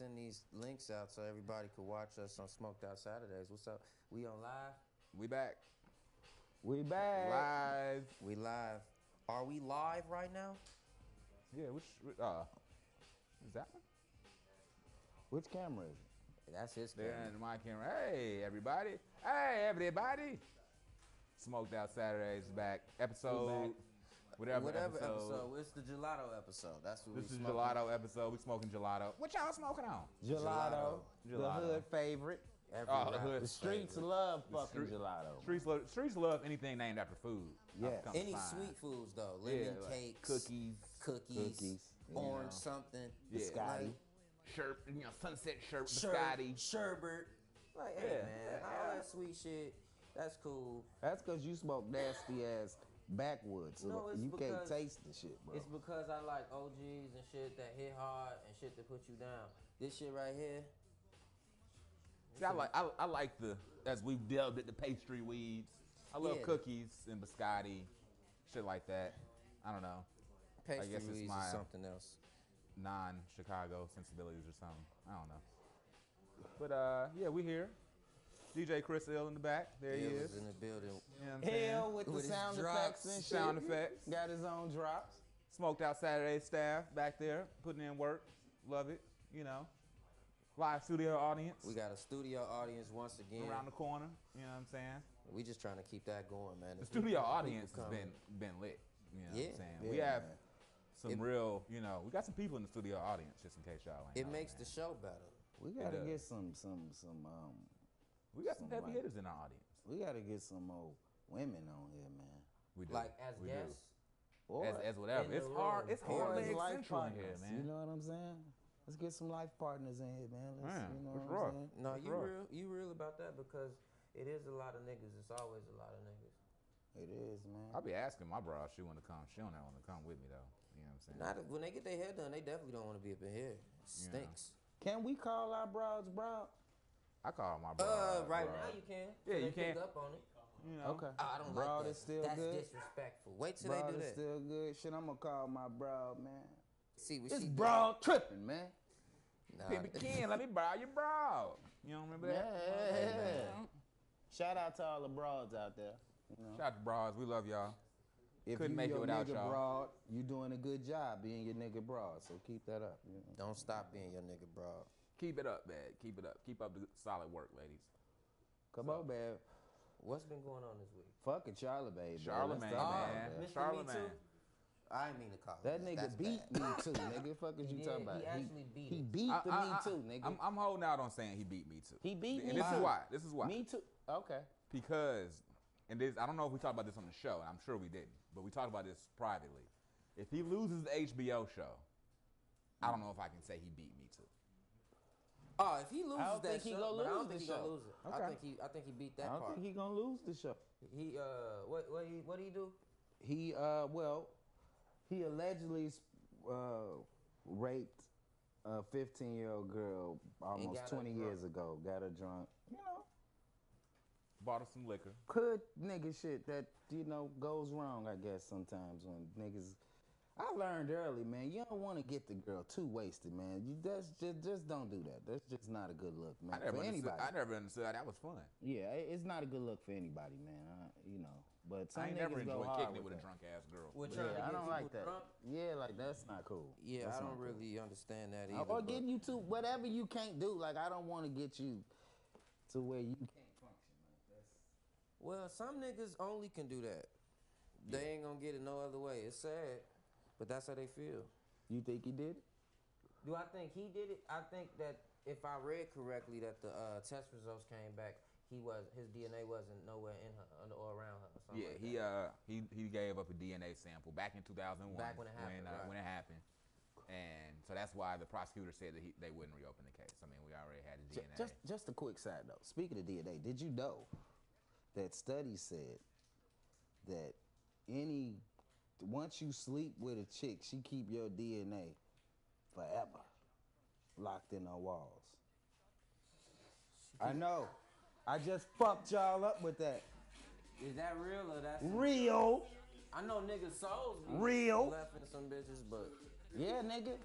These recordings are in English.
send these links out so everybody could watch us on Smoked Out Saturdays. What's up? We on live? We back. We back. Live. We live. Are we live right now? Yeah, which, is that one? Which camera is it? That's his camera. Then my camera. Hey, everybody. Hey, everybody. Smoked Out Saturdays is back. Episode, whatever episode. It's the gelato episode. That's what This is gelato episode. We smoking gelato. What y'all smoking on? Gelato. The hood favorite. The streets love fucking gelato. Streets love anything named after food. Yes. Any sweet foods though. Lemon cakes, cookies, orange something. Biscotti. Sunset biscotti. Sherbet. Like, hey man, all that sweet shit, that's cool. That's because you smoke nasty ass backwoods. So No, it's you because can't taste the shit, bro. It's because I like OGs and shit that hit hard and shit that put you down. This shit right here. See, I like the, as we've delved at the pastry weeds. I love cookies and biscotti, shit like that. I don't know. Pastry weeds is something else. Non-Chicago sensibilities or something. I don't know. But yeah, we here. DJ Chris Hill in the back. There he is. In the building. You know what I'm saying? Hell with the sound effects and shit. Sound effects. Got his own drops. Smoked Out Saturday staff back there putting in work. Love it. You know. Live studio audience. We got a studio audience once again. Around the corner. You know what I'm saying? We just trying to keep that going, man. The studio audience has been lit. You know what I'm saying? We have some real, you know, we got some people in the studio audience, just in case y'all ain't It know, makes man. the show better. We gotta get some we got some heavy hitters in our audience. We gotta get some old women on here, man. We do. Like as guests? Or as whatever. It's hard. It's hard as to life central in partners. here, man. You know what I'm saying? Let's get some life partners in here, man. You know what's what I'm saying? No, you real about that because it is a lot of niggas. It's always a lot of niggas. It is, man. I'll be asking my bro if she want to come. She don't want to come with me though. You know what I'm saying? Not when they get their hair done, they definitely don't want to be up in here. It stinks. Can we call our broads broad? I call my bro. Right now you can. Yeah, you pick can. up on it. You know. Okay. I don't broad like that. Is still That's good. disrespectful. Wait till Broad they do is that. still good. Shit, I'm gonna call my broad, man. See what It's she broad tripping, man. Nah, Baby Ken, let me borrow your bro. You don't remember that? Yeah. Shout out to all the broads out there. You know? Shout out to bros. We love y'all. If Couldn't you make it your without nigga y'all. broad, you doing a good job being your nigga broad. So keep that up. You know? Don't stop being your nigga, bro. Keep it up, man. Keep it up. Keep up the solid work, ladies. Come on, man. What's been going on this week? Fucking Charlotte, baby. Charlemagne, man. Mr. Charlemagne. Me Too? I didn't mean to call That him. nigga That's beat bad. me too, nigga. Fuck is you talking about? He actually beat He it. beat the me too, nigga. I'm holding out on saying he beat me too. He beat me. And this is why. Me too. Okay. Because, and this, I don't know if we talked about this on the show, and I'm sure we didn't, but we talked about this privately. If he loses the HBO show, I don't know if I can say he beat me too. Oh, if he loses I don't that think he show, gonna but I don't lose think the he gonna show. lose it. Okay. I think he beat that I don't part. think he gonna lose the show. He what he do? He he allegedly raped a 15-year-old girl almost 20 years ago. Got her drunk. You know. Bought her some liquor. Hood nigga shit that, you know, goes wrong, I guess, sometimes when niggas. I learned early, man, you don't want to get the girl too wasted, man. You just don't do that. That's just not a good look, man, for anybody. I never understood how that was fun. Yeah, it's not a good look for anybody, man. You know, but some I ain't niggas never go enjoyed hard kicking it with a that. drunk ass girl. Yeah, I don't like that. Yeah, like that's not cool. Yeah, That's I not don't cool. really understand that either. Or getting you to whatever you can't do. Like I don't want to get you to where you can't function. Like that's. Well, some niggas only can do that. They ain't gonna get it no other way. It's sad, but that's how they feel. You think he did it? Do I think he did it? I think that if I read correctly, that the test results came back. His DNA wasn't nowhere in her or around her. Or something Yeah, like that. he gave up a DNA sample back in 2001. Back when it happened, right. When it happened. And so that's why the prosecutor said that they wouldn't reopen the case. I mean, we already had the DNA. Just a quick side note. Speaking of DNA, did you know that studies said that once you sleep with a chick, she keep your DNA forever locked in her walls? I know. I just fucked y'all up with that. Is that real or that's real? I know niggas' souls be left in some bitches, but yeah, nigga.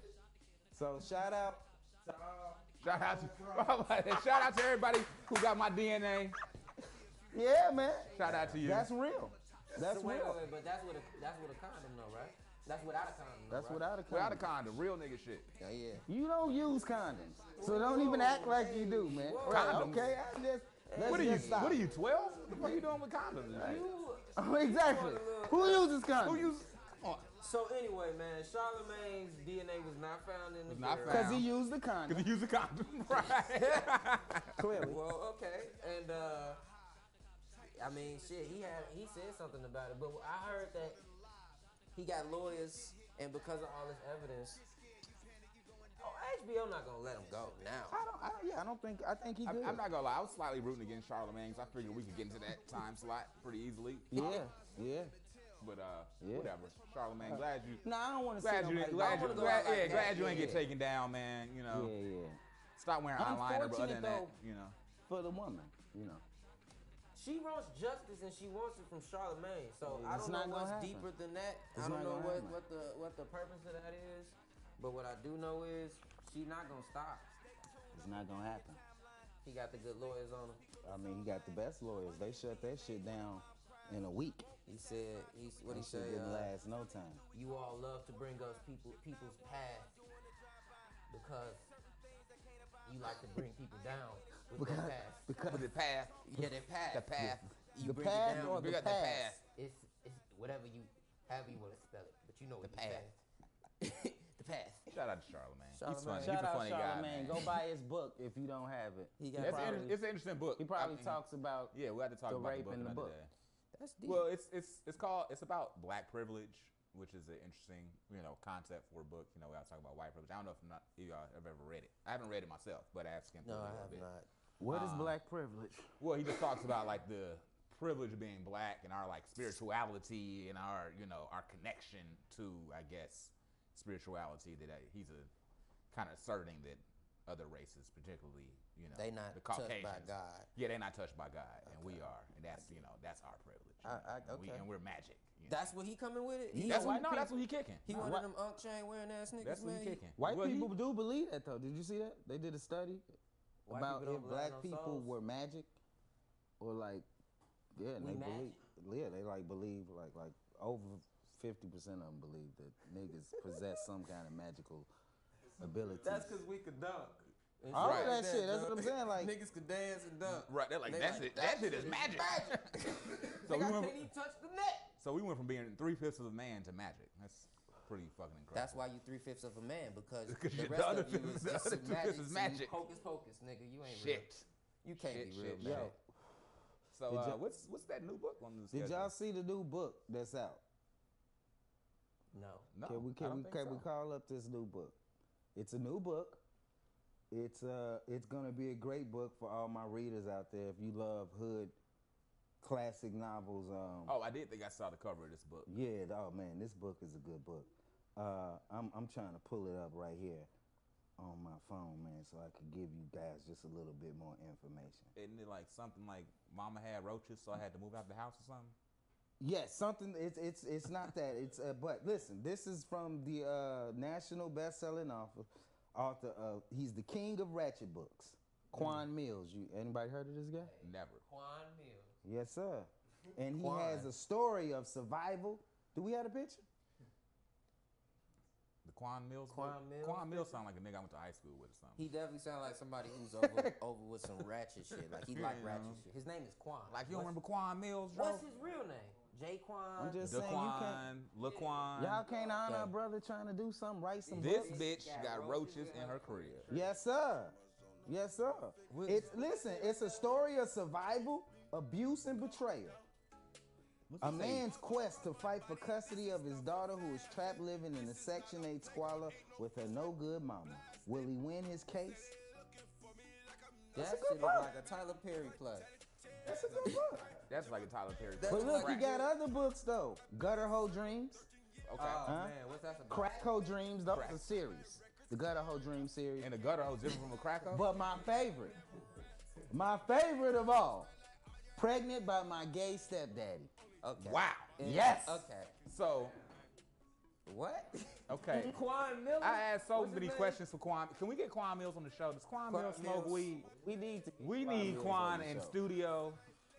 So shout out to all Shout out to everybody who got my DNA. Yeah, man. Shout out to you. That's real. That's So wait, real. but that's with a condom though, right? That's without a condom. Though, That's right? without a condom. Without a condom, real nigga shit. Yeah. You don't use condoms, so don't even act like you do, man. Right, Condoms? okay, What are you? stop. What are you? 12? What the fuck are you doing with condoms? Oh, exactly. Who uses condoms? Who use? So anyway, man, Charlemagne's DNA was not found in the not barrel. Because he used the condom. Because he used a condom, right? Clearly. Well, okay, and I mean, shit, he said something about it, but I heard that he got lawyers, and because of all this evidence, HBO not gonna let him go now. I think he good. I'm not gonna lie. I was slightly rooting against Charlemagne, so I figured we could get into that time slot pretty easily. Yeah. But Yeah. whatever. Charlemagne, glad you. No, I don't want to see Glad you ain't get taken down, man. You know. Yeah. Stop wearing eyeliner, but other than that, Unfortunate, you know. For the woman, you know. She wants justice and she wants it from Charlemagne. So Yeah, I it's don't know not gonna what's happen. deeper than that. It's I don't not know gonna happen. what the purpose of that is. But what I do know is she not gonna stop. It's not gonna happen. He got the good lawyers on him. I mean, he got the best lawyers. They shut that shit down in a week. He said what he That shit said. didn't last no time. You all love to bring us people's path because you like to bring people down with their path. With the path. Yeah, their path. The path. You The bring path it down. or Bring the up the path? path. It's whatever however you want to spell it, but you know what The you path. said. The path. Shout out to Charlemagne. He's Charlemagne. funny. Shout He's a out funny guy, Charlemagne. man. Go buy his book if you don't have it. He got It's an interesting book. He probably I mean, talks about Yeah, we had to talk the about rape the book in the another book. day. That's deep. Well, it's about black privilege, which is an interesting, concept for a book. We gotta talk about white privilege. I don't know if y'all have ever read it. I haven't read it myself, but I have skimmed through no, it a I little have bit. not. what is black privilege? Well, he just talks about like the privilege of being black and our like spirituality and our our connection to, I guess, spirituality that he's kind of asserting that other races, particularly They not the touched Caucasians, by God. Yeah, they're not touched by God, and we are, and that's that's our privilege. Okay. And we're magic. That's what he coming with it. That's what he kicking. He one of them Unk chain wearing ass niggas, That's what man. he kicking. White Well, people do believe that though. Did you see that? They did a study White about people if don't black believe in no people souls? were magic, or like, yeah, and We they magic? they like believe like over 50% of them believe that niggas possess some kind of magical ability. That's because we could dunk. And All shit of like that shit. That's dog. what I'm saying. Like, Niggas could dance and dunk. Right, they're like, They that's like, it. That shit is magic. So Nigga, I we went, can't even touch the net. so we went from being 3/5 of a man to magic. That's pretty fucking incredible. That's why you 3/5 of a man, because Because the the rest other of you fifth- is the it's other some 2/5 magic, is some magic. hocus pocus, nigga. You ain't Shit. real. You can't Shit, be real, shit, man. yo, So Did y'all- what's that new book on the did schedule? y'all see the new book that's out? No. No, Can we I don't think we so. call up this new book? It's a new book. It's gonna be a great book for all my readers out there. If you love hood classic novels, Oh, I did think I saw the cover of this book. yeah, oh man, this book is a good book. I'm trying to pull it up right here on my phone, man, so I could give you guys just a little bit more information. Isn't it like something like Mama had roaches, so I had to move out the house or something? Yes, something. It's not that. It's but listen, this is from the national best-selling author. He's the king of ratchet books, Quan Mills. Anybody heard of this guy? Never. Quan Mills. Yes, sir. And he Quan. has a story of survival. Do we have a picture? The Quan Mills. Quan book? Mills? Quan Mills sound like a nigga I went to high school with or something. He definitely sounds like somebody who's over with some ratchet shit. Like he like ratchet shit. His name is Quan. Like you don't remember Quan Mills, bro? What's his real name? Jaquan. I'm just saying you can't. Daquan, Laquan. Y'all can't honor a Okay. brother trying to do something, write some This books. bitch got roaches in her crib. Yes, sir. Yes, sir. It's a story of survival, abuse, and betrayal. A man's quest to fight for custody of his daughter who is trapped living in a Section 8 squalor with her no-good mama. Will he win his case? That That's a shit good look book. like a Tyler Perry play. That's a good book. That's like a Tyler Perry. That's But look, like- he got other books, though. Gutter Hole Dreams, Okay. Oh man, what's that about? Crack Hole Dreams, those Crack. are series. The Gutter Hole Dreams series. And the gutter hole different from a cracker? But my favorite of all, Pregnant by My Gay Stepdaddy. Okay. Wow. Yes. Okay. So, What? Okay. Quan Miller? I asked so What's his many name? questions for Quan. Can we get Quan Mills on the show? Does Quan Mills smoke Mills. weed? We need to. We need Quan in studio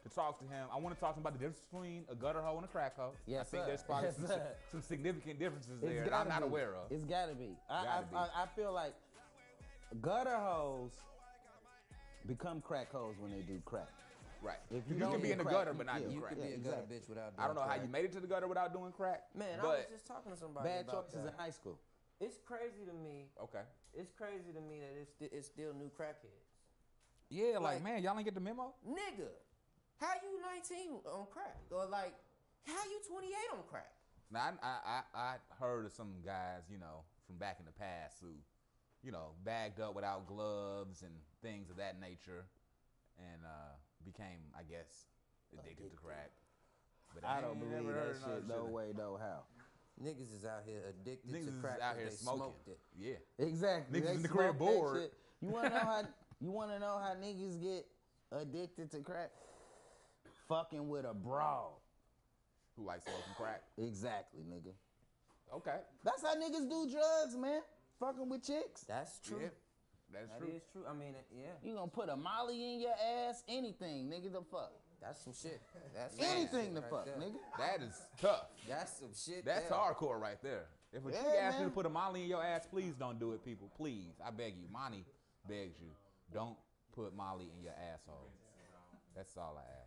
to talk to him. I want to talk to him about the difference between a gutter hoe and a crack hoe. Yes, I think sir. there's probably Yes, some significant differences It's there that gotta I'm not be. aware of. It's gotta be. Gotta be. I feel like gutter hoes become crack hoes when they do crack. Right. If You, you don't can be do in the crack, gutter but not yeah, do You crack. could be Yeah, a gutter exactly. bitch without doing I don't know how crack. you made it to the gutter without doing crack. Man, I but was just talking to somebody Bad about choices in that. high school. It's crazy to me. okay. It's crazy to me that it's still new crackheads. Yeah, Like- man, y'all ain't get the memo? Nigga, how you 19 on crack? Or like, how you 28 on crack? Now, I heard of some guys, from back in the past who, bagged up without gloves and things of that nature and became, I guess, addicted to crack. But I don't ain't believe never that heard of shit. No way, no how. Niggas is out here addicted Niggas to is crack. out but here they smoking. smoked it. Yeah. Exactly. Niggas They in the crib smoke that bored. shit. You wanna know how? You wanna know how niggas get addicted to crack? Fucking with a broad. Who like smoking crack? Exactly, nigga. Okay. That's how niggas do drugs, man. Fucking with chicks. That's true. Yeah. That's That true. is true. I mean, yeah, You gonna put a molly in your ass? Anything, nigga. The fuck. that's some shit. That's some Anything shit the fuck, right there. nigga. That is tough. That's some shit. That's there. hardcore right there. If a chick Yeah, asks you to man. put a Molly in your ass, please don't do it, people. Please. I beg you. Monty begs you. Don't put Molly in your asshole. That's all I ask.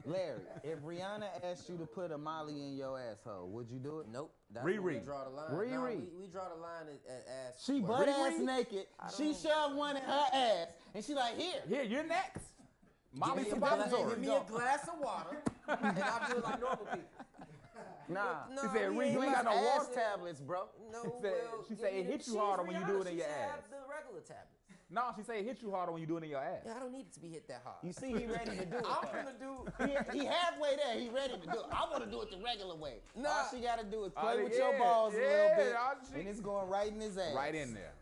Larry, if Rihanna asked you to put a molly in your asshole, would you do it? Nope. That's where we Riri. draw the line. Riri. No, we draw the line at ass. She Well, butt Riri? ass naked. She don't- shoved one in her ass, and she like, here. Here, you're next. Molly Give me a glass- suppository. Give me a glass of water, and I'll do it like normal people. Nah. No, She said, we Riri, you ain't got no ass water? tablets, bro. No, She give said me it the- hits you she's harder when you do it in Rihanna, your she should ass. have the regular tablets. No, she said it hit you harder when you do it in your ass. Yeah, I don't need it to be hit that hard. You see, he ready to do it. I'm though. gonna do. He halfway there. He ready to do it. I want to do it the regular way. Nah. All she got to do is play with yeah, your balls a little yeah, bit, all she- and it's going right in his ass. Right in there.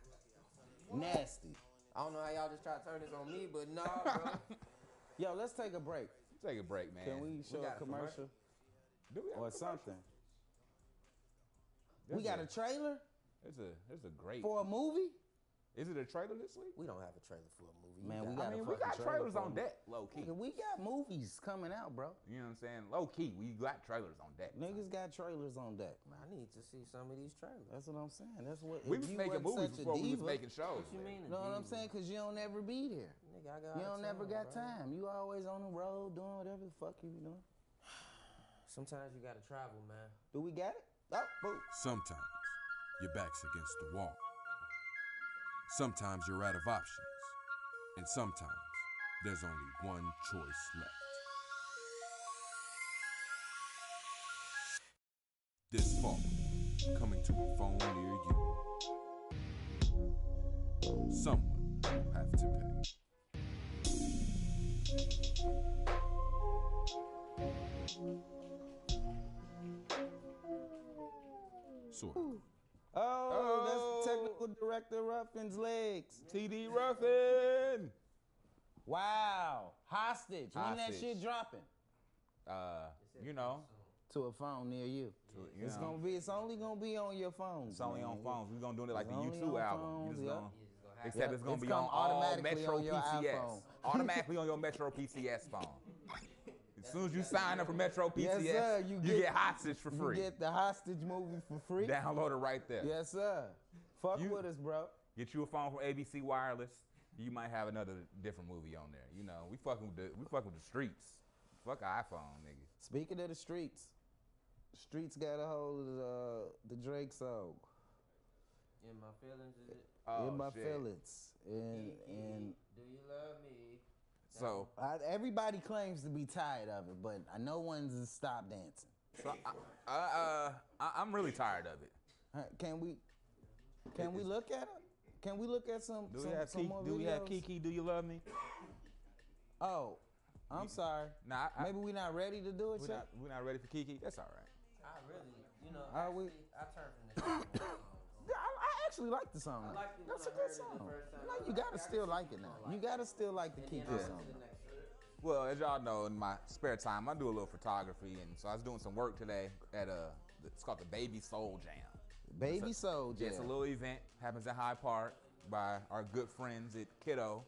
Nasty. I don't know how y'all just try to turn this on me, but nah, bro. Yo, let's take a break. Take a break, man. Can we show got a a commercial? commercial Do we have or a commercial? something? There's We got a trailer There's a great. for a movie? Is it a trailer this week? We don't have a trailer for a movie. Man, we I got a mean, we fucking got trailer trailers for on a deck, low key. Nigga, we got movies coming out, bro. You know what I'm saying? Low key, we got trailers on deck. Niggas got trailers on deck. Man, I need to see some of these trailers. That's what I'm saying. That's what. We if was you making wasn't movies such a before we was diva, making shows. What you mean? You know what I'm saying? Because you don't ever be there. Nigga, I got You don't never got bro. time. You always on the road doing whatever the fuck you be doing. Sometimes you gotta travel, man. Do we got it? Oh, boo. Sometimes your back's against the wall. Sometimes you're out of options. And sometimes there's only one choice left. This fall, coming to a phone near you. Someone will have to pay. Sort of. Oh, that's the technical director Ruffin's legs. TD Ruffin. Wow. Hostage. When that Hostage. shit dropping? You know, To a phone near you. you It's know, it's only gonna be on your phone. it's only on phones. We're gonna do it like the It's only U2 on album. phones, You just yeah. gonna, except it's gonna It's be come on all automatically Metro on your PCS. iPhone. Automatically on your Metro PCS phone. As soon as you sign up for Metro PCS, Yes, sir. you You get Hostage for free. You get the hostage movie for free. Download it right there. Yes, sir. Fuck You- with us, bro. Get you a phone from ABC Wireless. You might have another different movie on there. You know, we fucking with the streets. Fuck iPhone, nigga. Speaking of the streets got a hold of the Drake song. In my feelings, is it? Oh, In my shit. feelings. And Do you love me? So, everybody claims to be tired of it, but no one's stopped dancing. I'm really tired of it. Can we look at it? Can we look at some Do we have Kiki? more Do we have videos? Kiki? Do you love me? Oh, I'm sorry. Nah, Maybe we're not ready to do it yet. we're not ready for Kiki. That's all right. I really, Are we- I turned from this. I actually like the song. I liked it That's a when I good heard it the song. first time. No, I you was gotta like, I still can like see it now. people You like gotta still like the And Kiki then on song. to the next one. Well, as y'all know, in my spare time, I do a little photography, and so I was doing some work today at It's called the Baby Soul Jam. Baby Soul Jam. It's a little event. Happens at Hyde Park by our good friends at Kiddo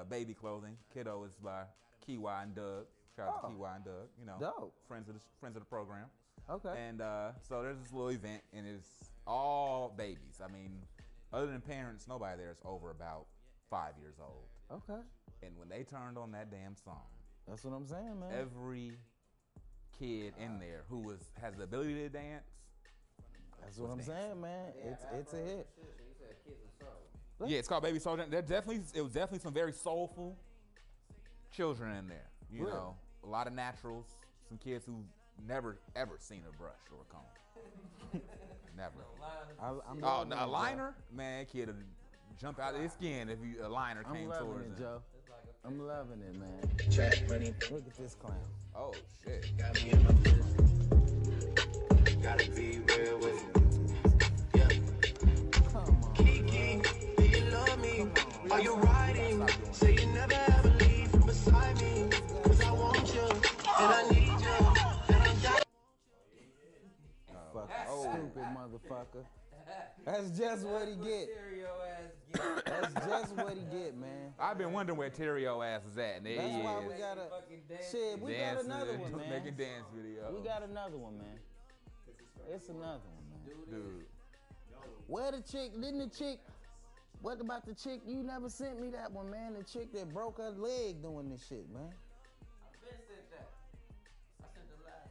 Baby Clothing. Kiddo is by Kiwi and Doug. Shout out to Kiwi and Doug. You know, dope. friends of the program. Okay. And so there's this little event, and it's all babies. I mean, other than parents, nobody there is over about 5 years old. Okay. And when they turned on that damn song, that's what I'm saying, man. every kid in there who has the ability to dance. That's what I'm saying, man. It's a hit. Yeah, it's called Baby Soul Jam. It was definitely some very soulful children in there. You know, a lot of naturals, some kids who never ever seen a brush or a comb. Never. A liner? Man, kid would jump out of his skin if a liner came towards him. I'm loving it, Joe. I'm loving it, man. Look at this clown. Oh shit. Got me in my business. Gotta be real with you. Yeah. Come on. Kiki, do you love me? Are you riding? Say you never ever leave from beside me. Cause I want you, and I need you, and I'm down. Stupid motherfucker. That's just what he get. That's just what he get, man. I've been wondering where Terrio ass is at, and there That's he why is. we gotta. Shit, we got another one, man. Making dance videos. We got another one, man. It's another one, man. Dude. Where the chick? Didn't the chick? What about the chick? You never sent me that one, man. The chick that broke her leg doing this shit, man. I've been sent that. I sent the last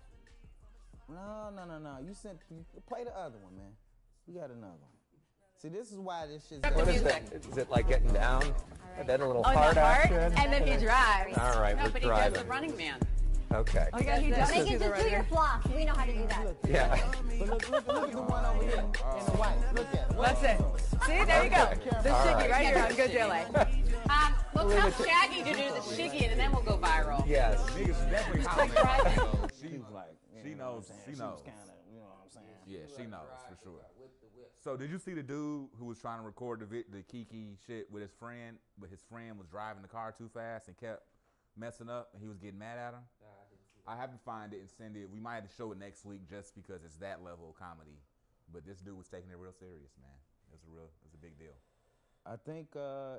one. No. You play the other one, man. We got another one. See, this is why this shit's. What is that? Is it like getting down? Right. Then a little the heart action? And then he drives. All right, No, we're but he driving. does the Running Man. Okay. Oh, yeah, he does. Make it just do your floss. We know how to do that. Yeah. But look at the one over here in the white. Look at it. That's it. See, there you go. The shiggy right here on Good Delay. We'll tell Shaggy to do the shiggy, and then we'll go viral. Yes. Niggas definitely hollering. She was like, She knows. She She knows. was kind of, you know what I'm saying? Yeah, she knows for sure. So did you see the dude who was trying to record the Kiki shit with his friend, but his friend was driving the car too fast and kept messing up, and he was getting mad at him? I have to find it and send it. We might have to show it next week just because it's that level of comedy. But this dude was taking it real serious, man. It's a big deal. I think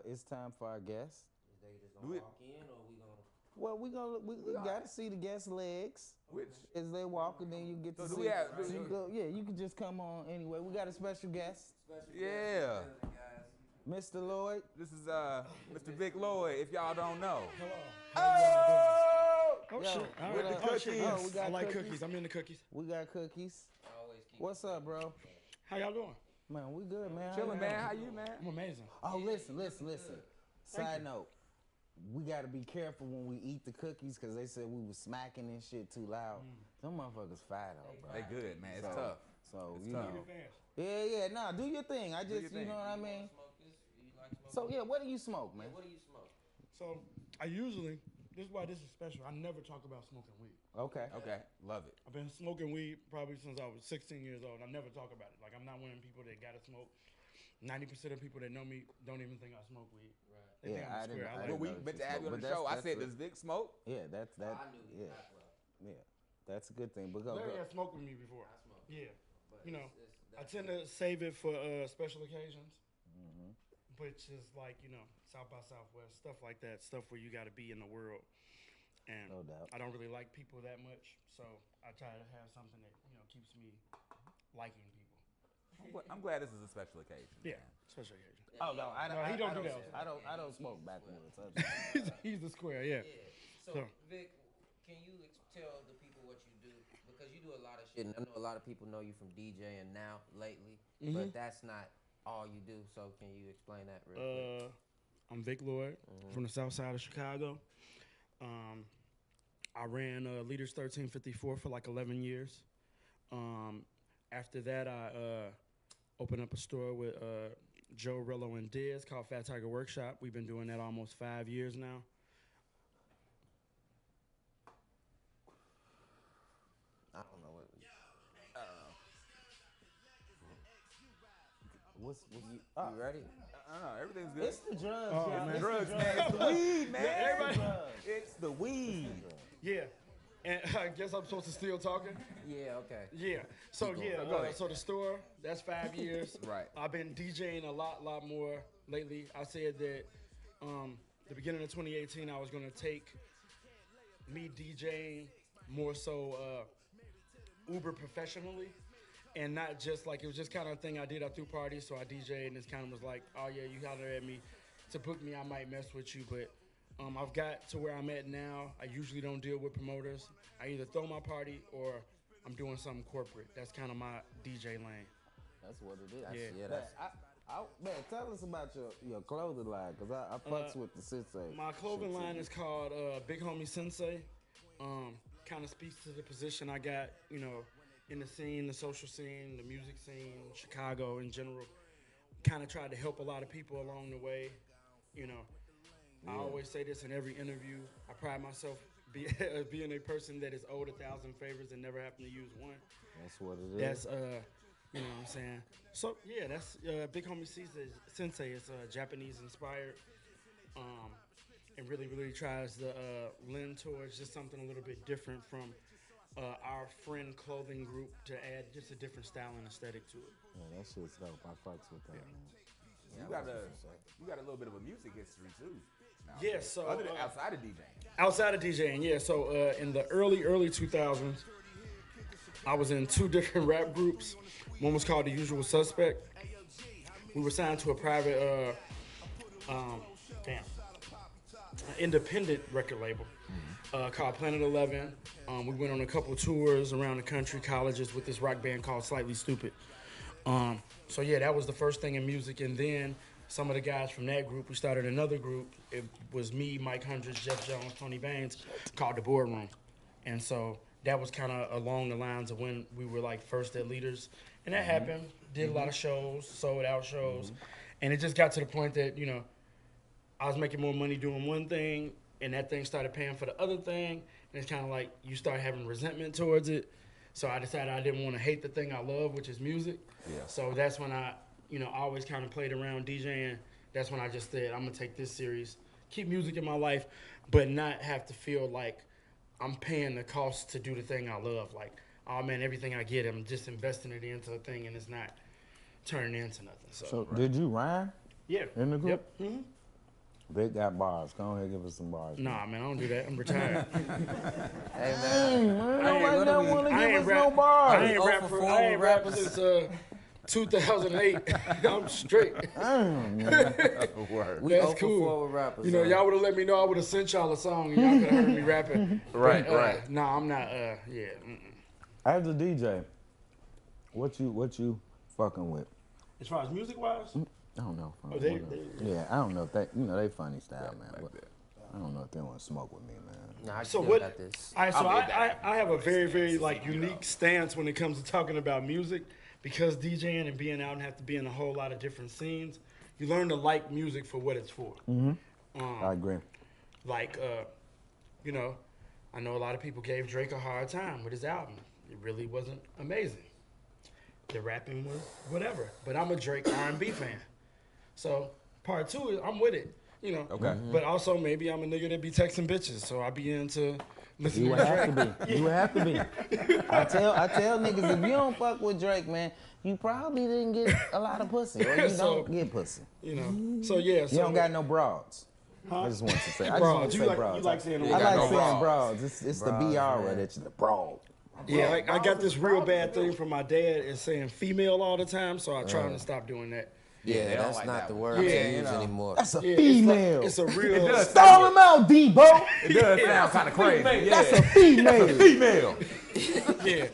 it's time for our guests. Is they just gonna walk in, or we gonna? Well, we got to see the guest legs. Which as they walk, and then you get to So do see. we have- so you go, yeah, you can just come on anyway. We got a special guest, yeah. Mr. Lloyd. This is Mr. Vic Lloyd. If y'all don't know. Oh, Yo, shit. All with right. the Oh, shit. cookies. We got I like cookies. cookies. I'm into cookies. We got cookies. Always keep. What's up, bro? How y'all doing? Man, we good, man. Chilling, man. How you, man? I'm amazing. Oh, listen. Side note, we got to be careful when we eat the cookies because they said we was smacking and shit too loud. Them motherfuckers fire though, bro. They good, man. It's tough. So, It's you tough. know. Yeah. Nah, do your thing. I just, your you thing. know what I mean? Smoke this? You like smoke? So, yeah, what do you smoke, man? What do you smoke? So this is why this is special. I never talk about smoking weed. Okay. Okay. Love it. I've been smoking weed probably since I was 16 years old. I never talk about it. Like, I'm not one of them people that gotta smoke. 90% of people that know me don't even think I smoke weed. Right. They think Yeah, I'm I square. didn't- I I like But we know meant you to have you on smoke, the but show. I that's said, a- does Vic smoke? Yeah, that. I knew you Yeah, not well. yeah. That's a good thing. But go. Larry has smoked with me before. I smoke. Yeah. But You know, I that's tend to save it for special occasions, Mm-hmm. which is like, South by Southwest, stuff like that, stuff where you got to be in the world. And No doubt. I don't really like people that much, so I try to have something that, keeps me liking people. I'm glad this is a special occasion. Yeah, man. special occasion. Oh no, he don't do that. I don't smoke backwoods. He's the square, yeah. So, Vic, can you tell the people what you do? Because you do a lot of shit. And I know a lot of people know you from DJing now, lately, but that's not all you do. So can you explain that real quick? I'm Vic Lloyd from the south side of Chicago. I ran Leaders 1354 for like 11 years. After that, I opened up a store with Joe, Rello, and Diz called Fat Tiger Workshop. We've been doing that almost 5 years now. I don't know what. What's you? You ready? Everything's good. It's the drugs. Oh, y'all. man. It's drugs, the man. It's the weed, man. It's the drugs. It's the weed. Yeah. And I guess I'm supposed to still talking. Yeah, okay. Yeah. So yeah. Go ahead. So the store, that's 5 years. Right. I've been DJing a lot more lately. I said that the beginning of 2018, I was gonna take me DJing more so uber professionally, and not just like it was just kind of a thing I did. I threw parties, so I DJed, and it's kind of was like, oh yeah, you holler at me to book me, I might mess with you, but. I've got to where I'm at now. I usually don't deal with promoters. I either throw my party or I'm doing something corporate. That's kind of my DJ lane. That's what it is. Yeah. Man, tell us about your clothing line, because I fucks with the Sensei. My clothing line is called Big Homie Sensei. Kind of speaks to the position I got, in the scene, the social scene, the music scene, Chicago in general. Kind of tried to help a lot of people along the way, I always say this in every interview. I pride myself being a person that is owed 1,000 favors and never having to use one. That's what it is. That's you know what I'm saying. So yeah, that's Big Homie Sensei. It's Japanese inspired, and really tries to lend towards just something a little bit different from our friend clothing group to add just a different style and aesthetic to it. Yeah, that shit's dope. I fucks with that, man. You got a little bit of a music history too. Yeah, so outside of DJing. Outside of DJing, yeah. So in the early 2000s, I was in 2 different rap groups. One was called The Usual Suspect. We were signed to a private, independent record label called Planet 11. We went on a couple tours around the country, colleges with this rock band called Slightly Stupid. So yeah, that was the first thing in music, and then. Some of the guys from that group, we started another group. It was me, Mike Hundreds, Jeff Jones, Tony Baines, called The Boardroom. And so that was kind of along the lines of when we were like first at Leaders. And that happened, did a lot of shows, sold out shows. And it just got to the point that, I was making more money doing one thing, and that thing started paying for the other thing. And it's kind of like you start having resentment towards it. So I decided I didn't want to hate the thing I love, which is music. Yeah. So that's when I always kind of played around DJing. That's when I just said, I'm going to take this serious, keep music in my life, but not have to feel like I'm paying the cost to do the thing I love. Like, oh, man, everything I get, I'm just investing it into a thing, and it's not turning into nothing. So did you rhyme? Yeah. In the group? Yep. Mm-hmm. Vic got bars. Go ahead and give us some bars. Nah, man, I don't do that. I'm retired. Hey, man. Nobody don't want to give us no bars. I ain't rapping since 2008. I'm straight. Word. That's cool. Rappers, y'all would have let me know. I would have sent y'all a song and y'all could have heard me rapping. Right. Nah, I'm not. Yeah. As a DJ, what you fucking with? As far as music wise, I don't know. I don't know if they funny style, man. But I don't know if they want to smoke with me, man. Nah, I so still what? got this. I have a very unique stance when it comes to talking about music. Because DJing and being out and have to be in a whole lot of different scenes, you learn to like music for what it's for. I agree. Like, I know a lot of people gave Drake a hard time with his album. It really wasn't amazing. The rapping was whatever. But I'm a Drake R&B fan. So part 2 is I'm with it, Okay. But also maybe I'm a nigga that be texting bitches, so I be into listening You would to have Drake. to be. You would have to be. I tell niggas, if you don't fuck with Drake, man, you probably didn't get a lot of pussy, or you don't get pussy. So yeah. You don't got no broads. Huh? I just want to say. Broads. I just want to say broads. You like saying them. I like no saying broads. broads. It's the BR that's the broad. Yeah, I got this real bad thing from my dad is saying female all the time, so I try to stop doing that. Yeah, they don't that's like not that the one. word Yeah, to use anymore. That's a Yeah, female. It's a real. Stall him out, Debo. It does sound kind of crazy. That's a female. Female. Yeah,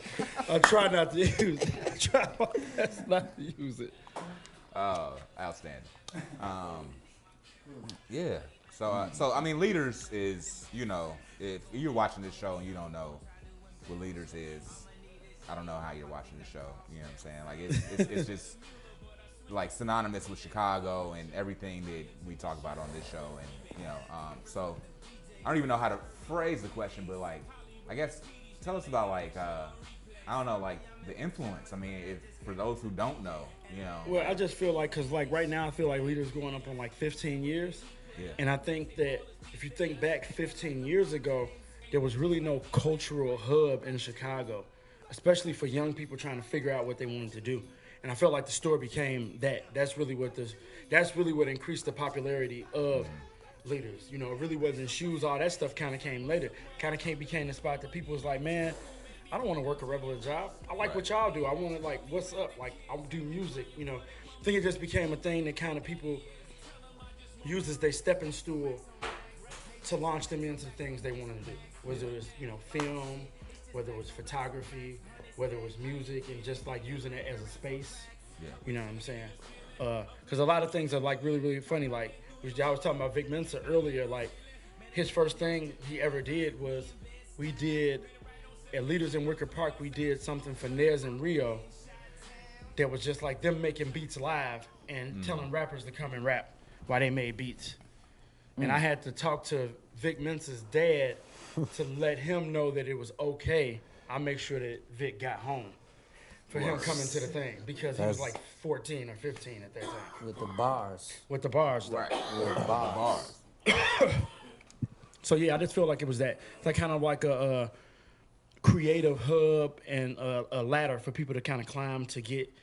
I try not to use it. I try my best not to use it. Outstanding. Yeah. So I mean, Leaders is, if you're watching this show and you don't know what Leaders is, I don't know how you're watching the show. You know what I'm saying? Like it's just like synonymous with Chicago and everything that we talk about on this show, and so I don't even know how to phrase the question, but like, I guess tell us about like I don't know, like the influence. I mean, if for those who don't know, Well, I just feel like, cause like right now I feel like Leaders going up on like 15 years, Yeah. and I think that if you think back 15 years ago, there was really no cultural hub in Chicago, especially for young people trying to figure out what they wanted to do. And I felt like the store became that. That's really what increased the popularity of leaders. You know, it really wasn't shoes. All that stuff kind of came later. Became the spot that people was like, man, I don't want to work a regular job. I like what y'all do. I want to, like, what's up? Like, I do music, you know. I think it just became a thing that kind of people use as their stepping stool to launch them into things they wanted to do. Whether it was, you know, film, whether it was photography, whether it was music, and just, like, using it as a space. Yeah. You know what I'm saying? Because a lot of things are, like, really, really funny. Like, I was talking about Vic Mensa earlier. Like, his first thing he ever did was we did, at Leaders in Wicker Park, we did something for Nez and Rio that was just like them making beats live and telling rappers to come and rap while they made beats. And I had to talk to Vic Mensa's dad to let him know that it was okay. I make sure that Vic got home for him coming to the thing, because he was like 14 or 15 at that time. With the bars. With the bars, though. Right. With the bars. So yeah, I just feel like it was that. It's like kind of like a creative hub and a ladder for people to kind of climb to get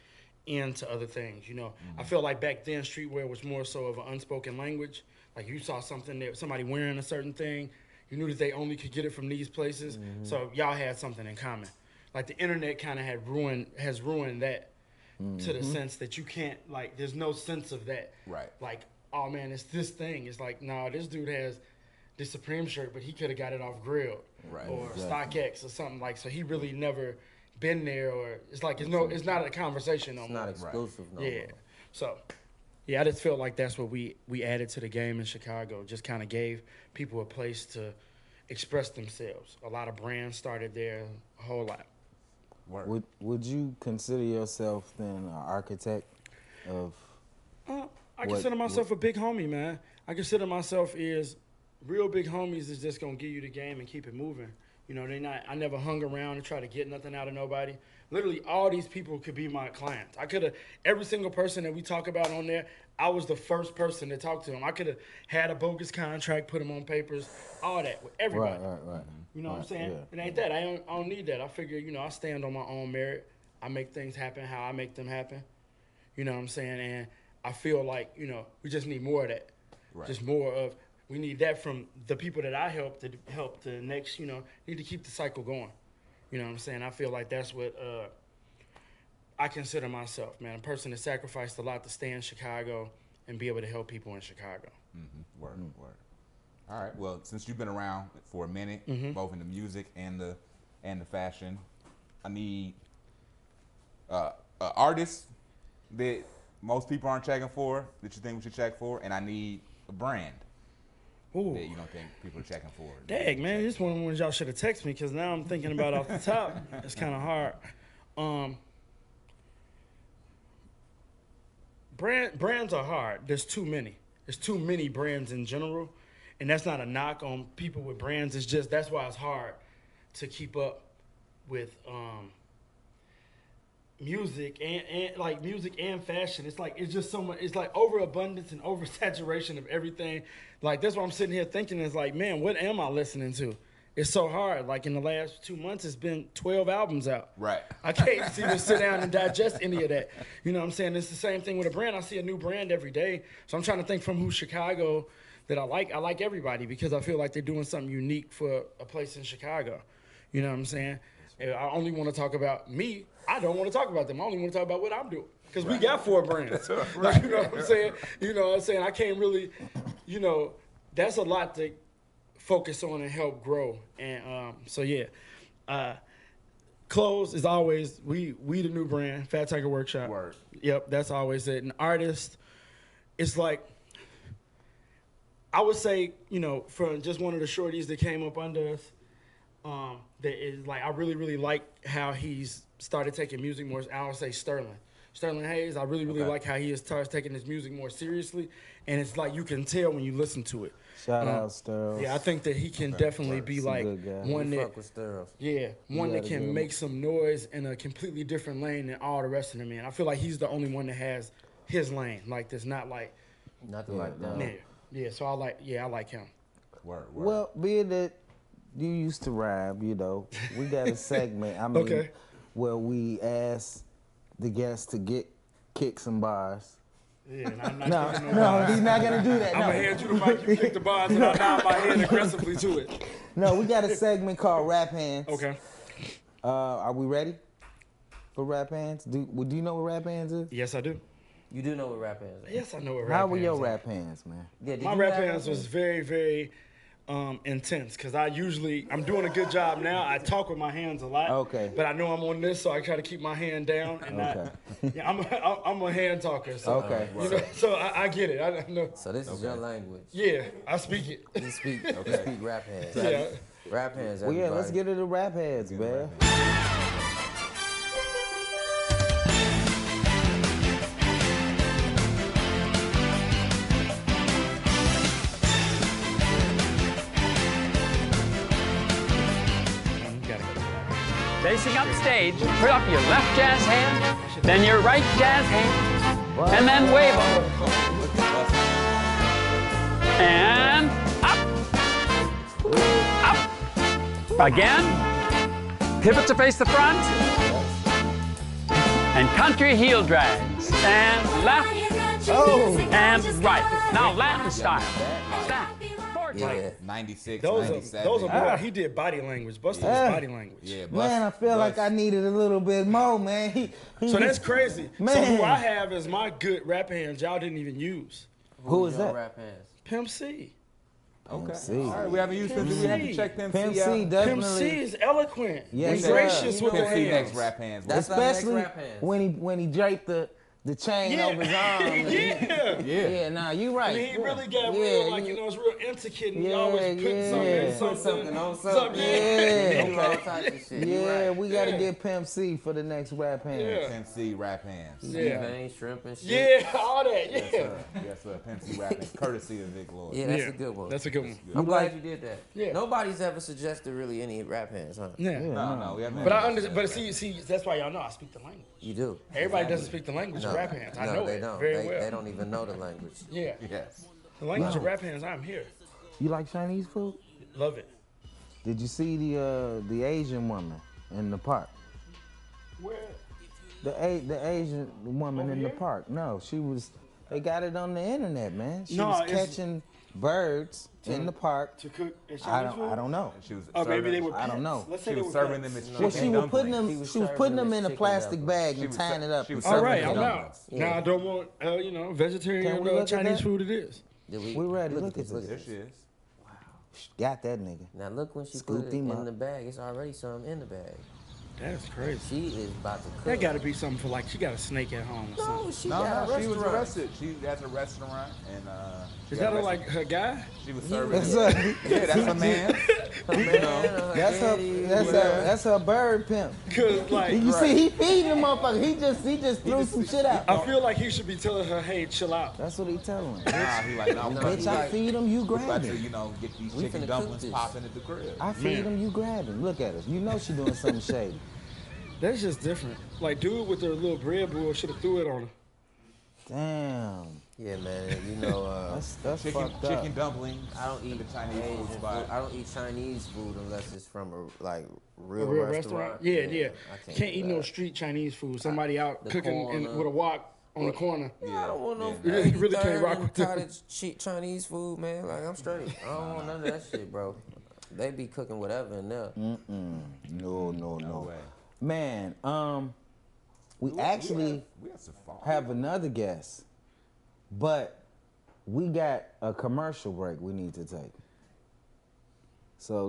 into other things, you know. I feel like back then streetwear was more so of an unspoken language. Like, you saw something that somebody wearing a certain thing, you knew that they only could get it from these places, so y'all had something in common. Like, the internet kind of has ruined that to the sense that you can't, like, there's no sense of that. Right. Like, oh man, it's this thing. It's like, nah, this dude has this Supreme shirt, but he could have got it off Grilled or StockX or something, like, so he really never been there, or it's like it's not a conversation no more. It's not exclusive no more. Yeah. So, yeah, I just felt like that's what we added to the game in Chicago. Just kind of gave people a place to express themselves. A lot of brands started there, a whole lot. Would you consider yourself then an architect of? I consider myself a big homie, man. I consider myself is real big homies is just gonna give you the game and keep it moving. You know, I never hung around and try to get nothing out of nobody. Literally, all these people could be my clients. I could have, every single person that we talk about on there, I was the first person to talk to them. I could have had a bogus contract, put them on papers, all that, with everybody. Right. You know what I'm saying? Yeah. It ain't that. I don't need that. I figure, you know, I stand on my own merit. I make things happen how I make them happen. You know what I'm saying? And I feel like, you know, we just need more of that. Right. Just more of, we need that from the people that I help to help the next, you know, need to keep the cycle going. You know what I'm saying? I feel like that's what I consider myself, man. A person that sacrificed a lot to stay in Chicago and be able to help people in Chicago. Word. All right. Well, since you've been around for a minute, both in the music and the fashion, I need artists that most people aren't checking for, that you think we should check for, and I need a brand. Ooh. That you don't think people are checking for. Dang, man, this one of the ones y'all should have texted me, because now I'm thinking about off the top. It's kind of hard. Brands are hard. There's too many. There's too many brands in general, and that's not a knock on people with brands. It's just that's why it's hard to keep up with music and like music and fashion. It's just so much. It's like overabundance and oversaturation of everything. Like, that's what I'm sitting here thinking is like, man, what am I listening to? It's so hard. Like, in the last 2 months, it's been 12 albums out. Right. I can't even sit down and digest any of that. You know what I'm saying? It's the same thing with a brand. I see a new brand every day. So I'm trying to think from who Chicago that I like. I like everybody because I feel like they're doing something unique for a place in Chicago. You know what I'm saying? And I only want to talk about me. I don't want to talk about them. I only want to talk about what I'm doing. Because we got 4 brands. Right. You know what I'm saying? You know what I'm saying? I can't really, you know, that's a lot to focus on and help grow. And so, yeah. Clothes is always, we the new brand, Fat Tiger Workshop. Word. Yep, that's always it. An artist, it's like, I would say, you know, from just one of the shorties that came up under us, that is like, I really, really like how he's started taking music more. I would say Sterling Hayes. I really, really like how he starts taking his music more seriously, and it's like you can tell when you listen to it. Shout out Sterling. Yeah, I think that he can definitely be like one that, one that can make some noise in a completely different lane than all the rest of them. Man, I feel like he's the only one that has his lane. Like, there's not like nothing like that. Yeah, so I like him. Word. Well, being that you used to rhyme, you know. We got a segment. I mean, Okay. where we ask the guests to kick some bars. Yeah, and I'm not No, kicking no, he's not gonna do that. I'm No. gonna hand you the mic, you kick the bars, and I'll nod my head aggressively to it. No, we got a segment called Rap Hands. Okay. Are we ready for Rap Hands? Do you know what Rap Hands is? Yes, I do. You do know what rap is. Yes, I know what rap How were hands your are. rap hands, man? Yeah, did My you rap have hands was very, very intense because I'm doing a good job now. I talk with my hands a lot. Okay. But I know I'm on this, so I try to keep my hand down. And Okay. I'm a hand talker. So, Okay. You know, so I get it. I know. So this is your language. Yeah, I speak it. You speak rap hands. Yeah. Rap hands. Well, yeah, everybody. let's get into Rap Hands, man. Facing up stage, put up your left jazz hand, then your right jazz hand, and then wave them. And up, up, again, pivot to face the front, and country heel drags, and left, and right. Now Latin style. Snap. Yeah. 96, Those 97. are more. He did body language. Busta was body language. Yeah, Man, I feel like I needed a little bit more, man. So that's crazy. Man. So who I have is my good rap hands y'all didn't even use. Who is that? Rap hands. Pimp C. Okay. C. All right, we haven't used Pimp C. We have to check Pimp Pimp C C, out. Pimp definitely. C is eloquent Yes, and sir. gracious with the Pimp C hands. next rap hands. That's our next Especially rap hands. when he draped the chain Yeah. over his arm. Yeah. Yeah, nah, you right. He really got Yeah, real, like, you- you know, it's real intricate and he Yeah, always put yeah. something in Put something. something on something. Yeah. Do all types of shit. You Yeah, right. we gotta get Pimp C for the next rap hand. Yeah. Pimp C rap hands. Yeah. Vein, shrimp and shit. Yeah, all that, Yes, yeah. sir. Yes, sir. Pimp C rap hands. Courtesy of Vic Lloyd. Yeah, that's Yeah. a good one. That's a good one. I'm glad you did that. Yeah. Nobody's ever suggested really any rap hands, huh? Yeah. No, we haven't. But I understand. But see, that's why y'all know I speak the language. You do. Everybody doesn't speak the language of No, rap hands. I no, know they it don't. very they, well. They don't even know the language. Yeah, Yes. the language of rap hands. I'm here. You like Chinese food? Love it. Did you see the Asian woman in the park? Where? The Asian woman Over in the here? park. No, she was. They got it on the internet, man. She No, was it's- catching birds in the park. To cook Chinese I food? don't know. She was Oh, maybe they serving- were. I don't pets. know. Let's say She they was were serving pets. them as Well, chicken she was putting dumplings. them. was She was serving putting them them as in a chicken plastic dumplings. bag She and was tying it up. she was All serving right, them I'm out. dumplings. Now I don't want, vegetarian Can or we whatever look at Chinese that? food it is. Did We ready. Look Look at at this. There this. she is. Got that nigga. Now look when she Scoop put it him in up. the bag. It's already something in the bag. That's crazy. She is about to cook. That got to be something for like she got a snake at home or something. No, she No, got a she was restaurant. arrested. She has a restaurant and Is got that arrested. like her guy? She was serving. That's her. Yeah, that's a man. That's her bird pimp. Cause like You see, he feeding the motherfucker. He just threw some shit out. I feel like he should be telling her, "Hey, chill out." That's what he telling her. Nah, he like, no, Bitch, I feed him, you grab about to, him. get these We chicken finna cook dumplings this. popping at the crib. I feed Man. him, you grab him. Look at us. You know she doing something shady. That's just different. Like dude with their little bread bowl should have threw it on her. Damn. Yeah, man. You know, That's fucked up. Chicken dumplings. I don't eat the Chinese Asian food food. spot. I don't eat Chinese food unless it's from a real, A real restaurant. restaurant? Yeah. I Can't do eat no that. street Chinese food. Somebody out The cooking corner. with a wok on the corner. I don't want no Yeah, you really can't third rock and with them. cottage cheap Chinese food, man. Like I'm straight. I don't want none of that shit, bro. They be cooking whatever in there. No way. Man, we actually We have some fun. have another guest, but we got a commercial break we need to take. So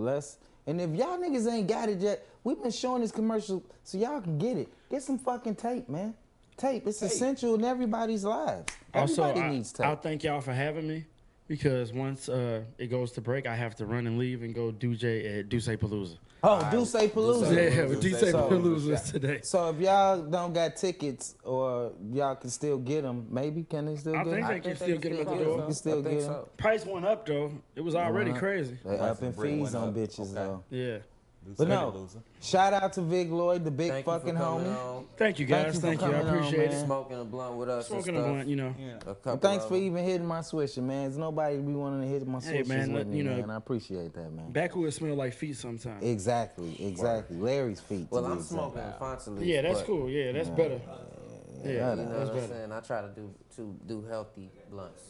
and if y'all niggas ain't got it yet, we've been showing this commercial so y'all can get it. Get some fucking tape, man. Tape. It's essential in everybody's lives. Also, Everybody needs tape. I'll thank y'all for having me because once it goes to break, I have to run and leave and go DJ at Duce Palooza. Oh, Duce Palooza. Yeah, with Duce Duce Palooza. Palooza today. So if y'all don't got tickets or y'all can still get them, maybe can they still I get think them? they can still get them at the You door. can still I think get them. so. Price went up though. It was already Uh-huh. crazy. They Price upping of bread fees went on up. bitches Okay. though. Yeah. But no, shout out to Vic Lloyd, the big fucking homie. Thank you, guys. Thank you. I appreciate it. Smoking a blunt with us. Smoking a blunt, you know. Well, thanks for even hitting my swisher, man. There's nobody be wanting to hit my swishers man, with me, you know, man. I appreciate that, man. Backwood smell like feet sometimes. Exactly. Larry's feet. Well, I'm smoking Fontaine. Yeah, that's cool. Yeah, that's better. Yeah, you know what I'm saying? I try to do healthy blunts.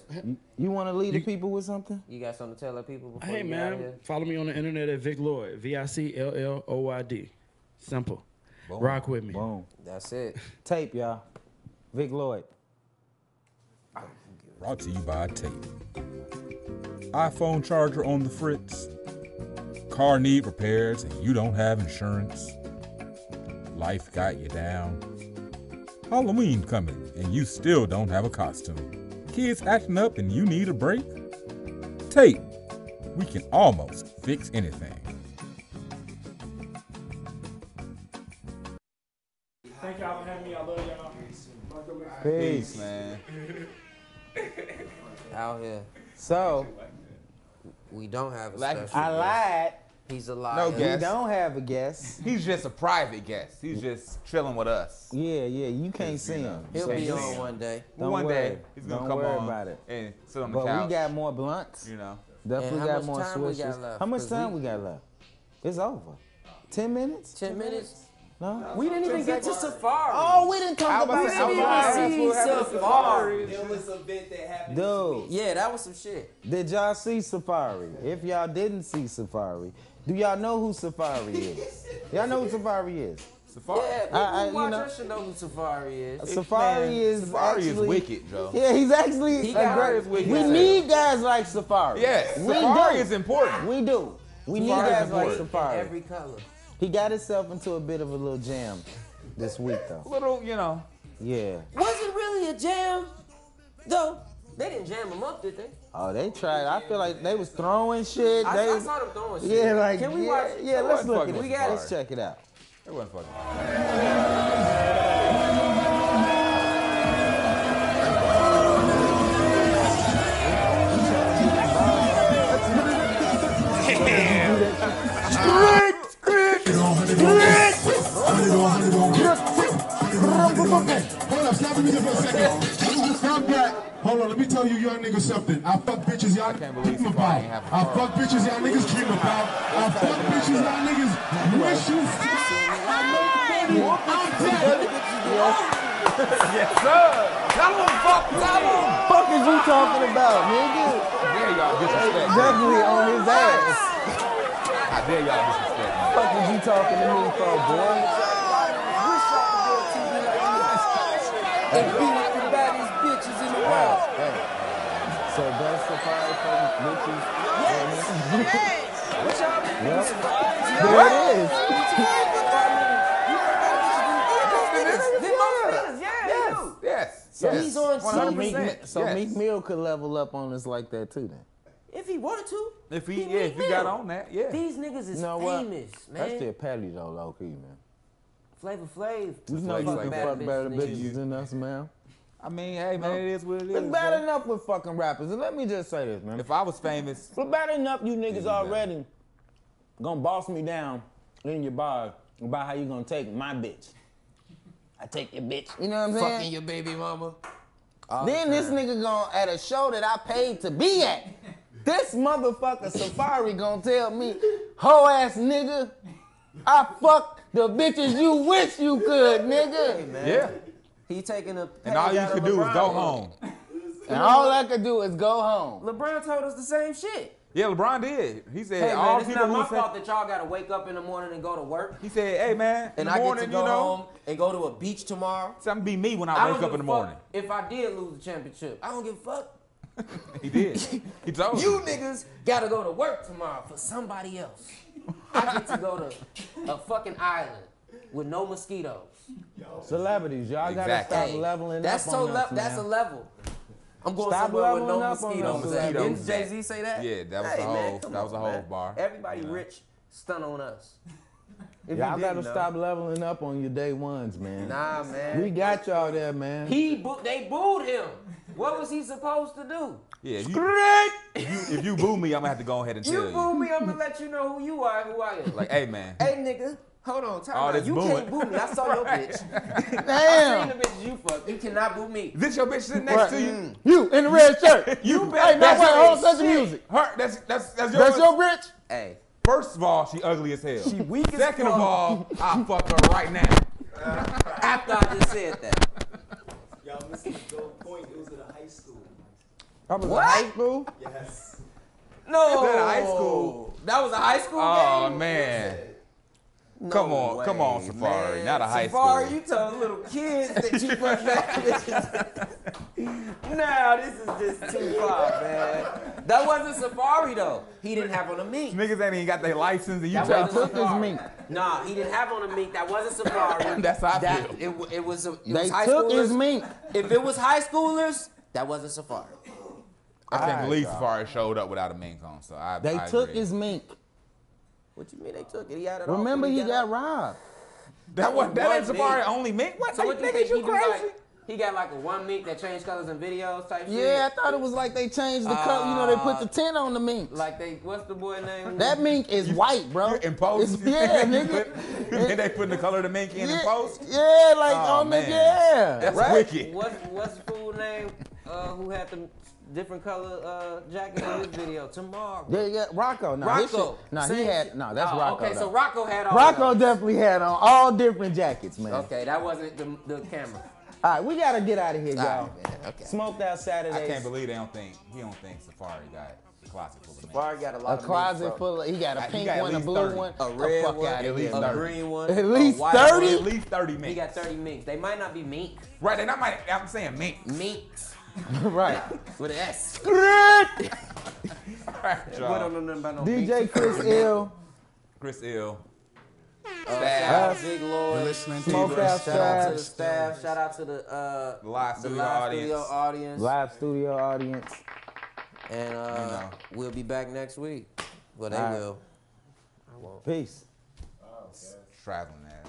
You want to lead the people with something? You got something to tell the people before Hey, you man, get out of here? follow me on the internet at Vic Lloyd, VICLLOYD. Simple. Boom. Rock with me. Boom. That's it. Tape, y'all. Vic Lloyd. Brought to you by Tape. iPhone charger on the fritz. Car need repairs and you don't have insurance. Life got you down. Halloween coming and you still don't have a costume. Kids acting up and you need a break? Tape. We can almost fix anything. Thank y'all for having me. I love y'all. Peace, man. Out here. So, we don't have a special I lied. He's a liar. No guest. We don't have a guest. He's just a private guest. He's just chilling with us. Yeah, you can't see him. He'll So be just- on one day. One day he's gonna Don't come worry on about it. and sit on the But couch. we got more blunts. You know. Definitely And how got much more time we got switches. left? How much 'Cause time we got left? It's over. 10 minutes? 10 minutes? No? We didn't even get to Safari. Oh, we didn't talk about Safari. Safari. There was an event that happened. Dude. Yeah, that was some shit. Did y'all see Safari? If y'all didn't see Safari, do y'all know who Safari is? Y'all know who Safari is? Safari. Yeah, I- people watch you know- us should know who Safari is. Safari is Safari actually, is wicked, Joe. Yeah, he's actually He a got great. his wicked We self. need guys like Safari. Yes, we Safari do. is important. We do. We need Safari is guys like important. Safari. Every color. He got himself into a bit of a little jam this week, though. Little, you know. Yeah. Was it really a jam? Though, they didn't jam him up, did they? Oh, they tried. I feel like they was throwing shit. I They, saw them throwing shit. yeah, like Can we yeah, watch? Yeah, let's look at fucking it. with Let's check it out. It wasn't fucking. Hold up, stop the music for a second. Stop that. Hold on, let me tell you young niggas something. I fuck bitches y'all dream about. I fuck bitches y'all niggas dream about. I fuck bitches y'all niggas wish you I make money. I'm dead. Yes, sir. Tell him, fuck. Tell him. Fuck is you talking about, nigga? I dare y'all disrespect. Definitely on his ass. I dare y'all disrespect. Fuck is you talking to me for, boy? And be with the baddest bitches in the world. So that's Safari fucking bitches. What y'all mean? Yep. Safari? There it is. Yes. So He's on 100%. So Meek Mill could level up on us like that too, then. If he wanted to. If he got on that, yeah. These niggas is You know what? famous, man. That's still petty though, low key, man. Flavor Flav. You know you can fuck better bitches than us, man. I mean, hey man, it is what it is. It's bad bro. enough with fucking rappers. And let me just say this, man. If I was famous, It's bad enough you niggas already gonna boss me down in your bar about how you gonna take my bitch. I take your bitch. You know what I'm saying? Fucking your baby mama. Then this nigga gonna, at a show that I paid to be at, this motherfucker Safari gonna tell me, hoe ass nigga, I fuck the bitches you wish you could, nigga. yeah. He taking a And all page you out could of do is LeBron go book. home. And all I could do is go home. LeBron told us the same shit. Yeah, LeBron did. He said Hey all man, it's people not my who fault that y'all gotta wake up in the morning and go to work. He said, hey man, And in I the get morning, to go you know, home and go to a beach tomorrow. something be me when I I don't wake give up in a the morning. fuck if I did lose the championship. I don't give a fuck. He did. He told me. You niggas gotta go to work tomorrow for somebody else. I get to go to a fucking island with no mosquitoes. Celebrities, y'all gotta Exactly. stop leveling That's up so on us, that's a man. level. I'm going Stop somewhere with no leveling up on mosquitoes. us, Didn't mosquitoes. Jay-Z say that? Yeah, that was Hey, the man, whole come that was the on, whole man. bar. Everybody rich stun on us. If Y'all you gotta didn't know. stop leveling up on your day ones, man. Nah, man. We got y'all there, man. They booed him. What was he supposed to do? Yeah, if you boo me, I'm gonna have to go ahead and tell you. You boo me, I'm gonna let you know who you are, who I am. Like, hey man. Hey nigga, hold on, time out. You booing. can't boo me. I saw your bitch. Damn. I seen the bitch you fucked. You cannot boo me. This your bitch sitting next to you? You in the red shirt. You Hey, better now not wait, say hold on, that's the shit. music. Her, that's yours. That's your bitch? Hey. First of all, she ugly as hell. She weak as Second of fuck. all, I'll fuck her right now. After I just said that. Y'all missing the gold point. It was at a high school. That was What? a high school? Yes. No. Is that a high school? That was a high school Oh game? man. No Come on, way, Safari. man. Not a high Safari, school. you told little kids that you fuck that bitches. Nah, this is just too far, man. That wasn't Safari though. He didn't have on a mink. Niggas ain't even got their license and you That tell wasn't them. Safari. Nah, he didn't have on a mink. That wasn't Safari. That's how I feel. It was They high took schoolers. his mink. If it was high schoolers, that wasn't Safari. I can't Alright, believe y'all. Safari showed up without a mink on, so I They I took agree. his mink. What you mean they took it? He had it on. Remember, when he got out. robbed. That was ain't one Safari mink. only mink? What? So what do you niggas, think you he do? crazy? Like, he got like a one mink that changed colors in videos type shit. Yeah, I thought it was like they changed the color. You know, they put the tint on the mink. Like what's the boy name? That mink is white, bro. In post? Yeah, nigga. And they putting the color of the mink in post? Yeah, like Oh, on the, man. yeah. That's right? wicked. What's the fool name? Who had the different color jacket in his video? Tomorrow. Yeah, Rocco. Nah, his Rocco. shit- nah, he had. Nah, that's Oh, Rocco. okay, though. so Rocco had all Rocco of those. definitely had on all different jackets, man. Okay, that wasn't the camera. All right, we gotta get out of here, y'all. All right, man. Okay. Smoked out Saturdaze. I can't believe he don't think Safari got a closet full of minks. Safari got a A lot of closet minks, bro. full of. He got a He pink got at one, a least blue 30. one, A red fuck one, outta at least here. a 30. green one, At a least white 30? one. At least 30 minks. He got 30 minks. They might not be mink. Right, they not might. I'm saying mink. Minks Right. with an S. Right, We y'all. don't know nothing about no DJ minks. Chris Ill. Chris Ill. Shout out to Vic Lloyd. Listening Smoke to out Shout out to the Straps. staff. Shout out to the Live studio audience. audience. Live studio audience. And know. we'll be back next week. Well, they All right. will. I won't. Peace. Traveling ass.